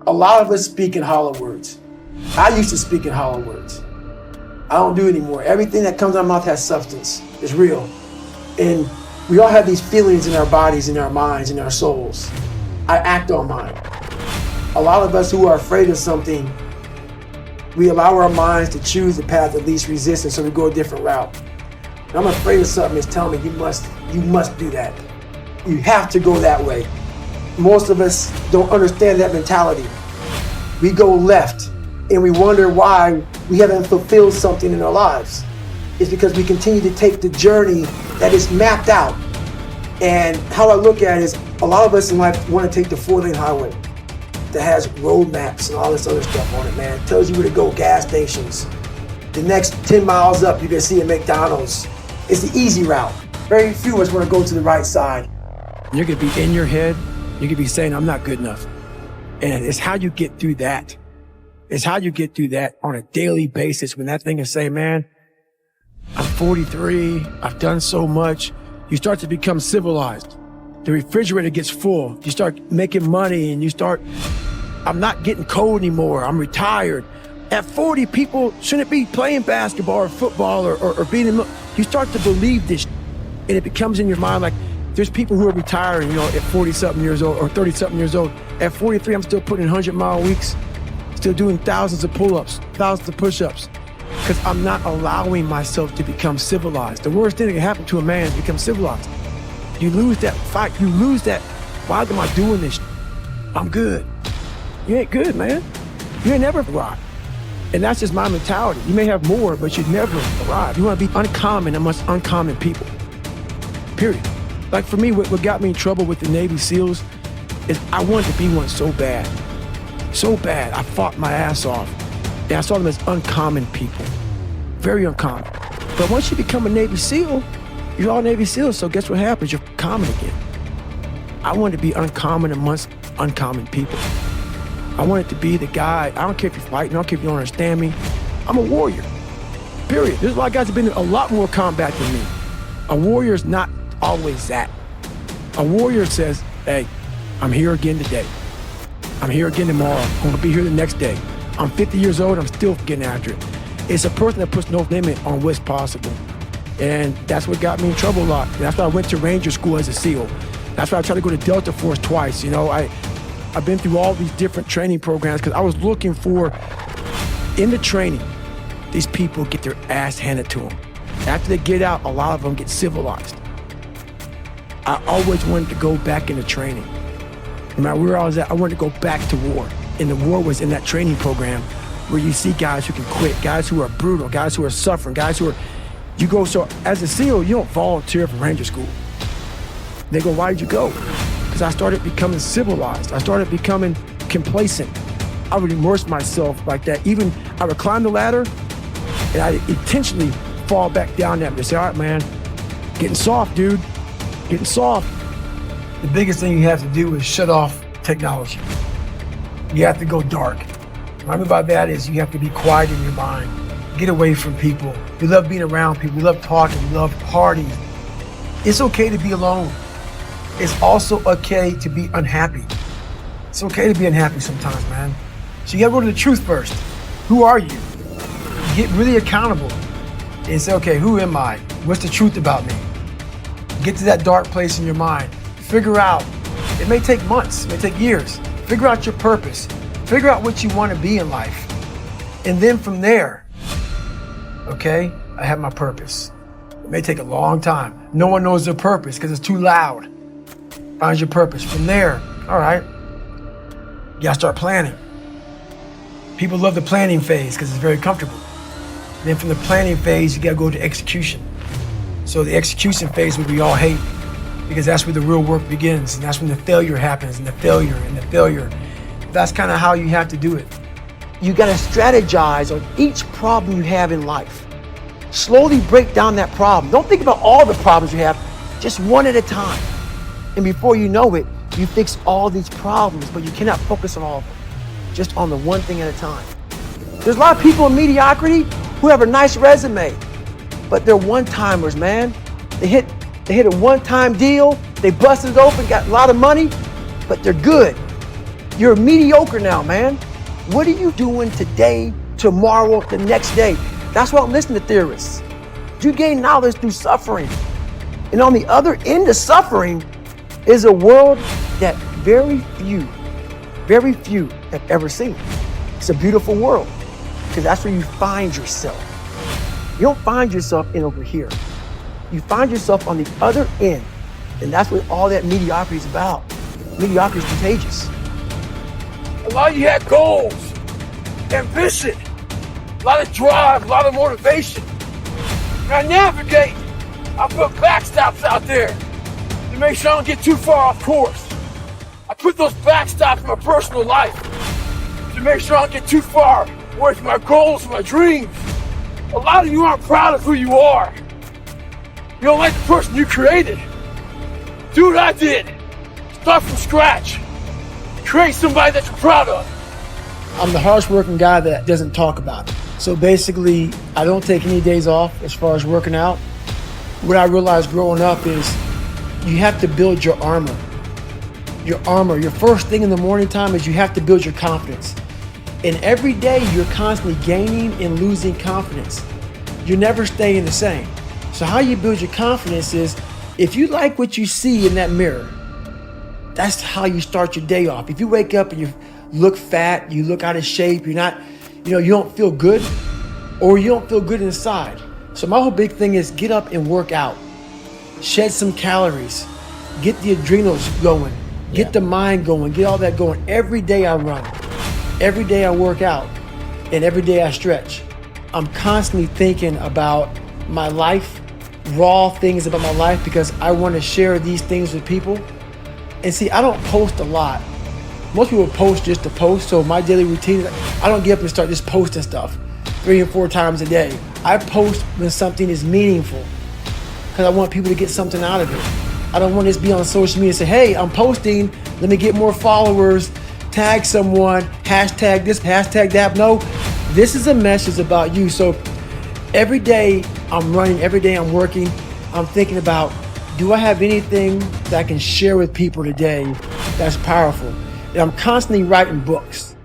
A lot of us speak in hollow words. I used to speak in hollow words. I don't do it anymore. Everything that comes out of my mouth has substance. It's real. And we all have these feelings in our bodies, in our minds, in our souls. I act on mine. A lot of us who are afraid of something, we allow our minds to choose the path of least resistance, so we go a different route. And I'm afraid of something that's telling me you must do that. You have to go that way. Most of us don't understand that mentality. We go left and we wonder why we haven't fulfilled something in our lives. It's because we continue to take the journey that is mapped out. And how I look at it is a lot of us in life want to take the 4-lane highway that has road maps and all this other stuff on it, man. It tells you where to go, gas stations. The next 10 miles up, you're gonna see a McDonald's. It's the easy route. Very few of us want to go to the right side. You're gonna be in your head, you could be saying, I'm not good enough. And it's how you get through that. It's how you get through that on a daily basis when that thing is saying, man, I'm 43, I've done so much. You start to become civilized. The refrigerator gets full. You start making money and you start, I'm not getting cold anymore. I'm retired. At 40, people shouldn't be playing basketball or football or being in, you start to believe this and it becomes in your mind like, there's people who are retiring, at 40-something years old or 30-something years old. At 43, I'm still putting in 100-mile weeks, still doing thousands of pull-ups, thousands of push-ups, because I'm not allowing myself to become civilized. The worst thing that can happen to a man is become civilized. You lose that fight, you lose that, why am I doing this? I'm good. You ain't good, man. You ain't never arrived. And that's just my mentality. You may have more, but you'd never arrive. You want to be uncommon amongst uncommon people, period. Like for me, what got me in trouble with the Navy SEALs is I wanted to be one so bad. So bad, I fought my ass off. And I saw them as uncommon people, very uncommon. But once you become a Navy SEAL, you're all Navy SEALs, so guess what happens? You're common again. I wanted to be uncommon amongst uncommon people. I wanted to be the guy, I don't care if you're fighting, I don't care if you don't understand me. I'm a warrior, period. There's a lot of guys who've been in a lot more combat than me. A warrior is not always that. A warrior says, hey, I'm here again today. I'm here again tomorrow. I'm gonna be here the next day. I'm 50 years old, I'm still getting after it. It's a person that puts no limit on what's possible. And that's what got me in trouble a lot. And that's why I went to Ranger School as a SEAL. That's why I tried to go to Delta Force twice. I've been through all these different training programs because I was looking for, in the training, these people get their ass handed to them. After they get out, a lot of them get civilized. I always wanted to go back into training. No matter where I was at, I wanted to go back to war. And the war was in that training program where you see guys who can quit, guys who are brutal, guys who are suffering, guys who are, so as a SEAL, you don't volunteer for Ranger School. They go, why did you go? Because I started becoming civilized. I started becoming complacent. I would immerse myself like that. Even I would climb the ladder and I intentionally fall back down that and say, all right, man, getting soft, dude, getting soft. The biggest thing you have to do is shut off technology. You have to go dark. What I mean by that is you have to be quiet in your mind. Get away from people. We love being around people. We love talking. We love parties. It's okay to be alone. It's also okay to be unhappy. It's okay to be unhappy sometimes, man. So you gotta go to the truth first. Who are you? Get really accountable and say, okay, who am I? What's the truth about me? Get to that dark place in your mind. Figure out, it may take months, it may take years. Figure out your purpose. Figure out what you want to be in life. And then from there, okay, I have my purpose. It may take a long time. No one knows their purpose because it's too loud. Find your purpose. From there, all right, you gotta start planning. People love the planning phase because it's very comfortable. Then from the planning phase, you gotta go to execution. So the execution phase, what we all hate, because that's where the real work begins, and that's when the failure happens, and the failure, and the failure. That's kind of how you have to do it. You gotta strategize on each problem you have in life. Slowly break down that problem. Don't think about all the problems you have, just one at a time. And before you know it, you fix all these problems, but you cannot focus on all of them, just on the one thing at a time. There's a lot of people in mediocrity who have a nice resume, but they're one-timers, man. They hit a one-time deal, they busted it open, got a lot of money, but they're good. You're mediocre now, man. What are you doing today, tomorrow, the next day? That's why I'm listening to theorists. You gain knowledge through suffering. And on the other end of suffering is a world that very few have ever seen. It's a beautiful world because that's where you find yourself. You don't find yourself in over here. You find yourself on the other end. And that's what all that mediocrity is about. Mediocrity is contagious. A lot of you had goals, ambition, a lot of drive, a lot of motivation. And I navigate. I put backstops out there to make sure I don't get too far off course. I put those backstops in my personal life to make sure I don't get too far away from my goals and my dreams. A lot of you aren't proud of who you are. You don't like the person you created. Do what I did. Start from scratch. Create somebody that you're proud of. I'm the hardest working guy that doesn't talk about it. So basically, I don't take any days off as far as working out. What I realized growing up is you have to build your armor. Your armor, your first thing in the morning time is you have to build your confidence. And every day you're constantly gaining and losing confidence. You're never staying the same. So how you build your confidence is if you like what you see in that mirror, that's how you start your day off. If you wake up and you look fat, you look out of shape, you don't feel good, or you don't feel good inside. So my whole big thing is get up and work out. Shed some calories. Get the adrenals going. Get the mind going. Get all that going. Every day I run. Every day I work out. And every day I stretch. I'm constantly thinking about my life, raw things about my life, because I want to share these things with people. And see, I don't post a lot. Most people post just to post. So my daily routine, I don't get up and start just posting stuff 3 and 4 times a day. I post when something is meaningful because I want people to get something out of it. I don't want to just be on social media and say, hey, I'm posting, let me get more followers, tag someone, hashtag this, hashtag that. No, this is a message about you. So every day I'm running, every day I'm working, I'm thinking about, do I have anything that I can share with people today that's powerful? And I'm constantly writing books.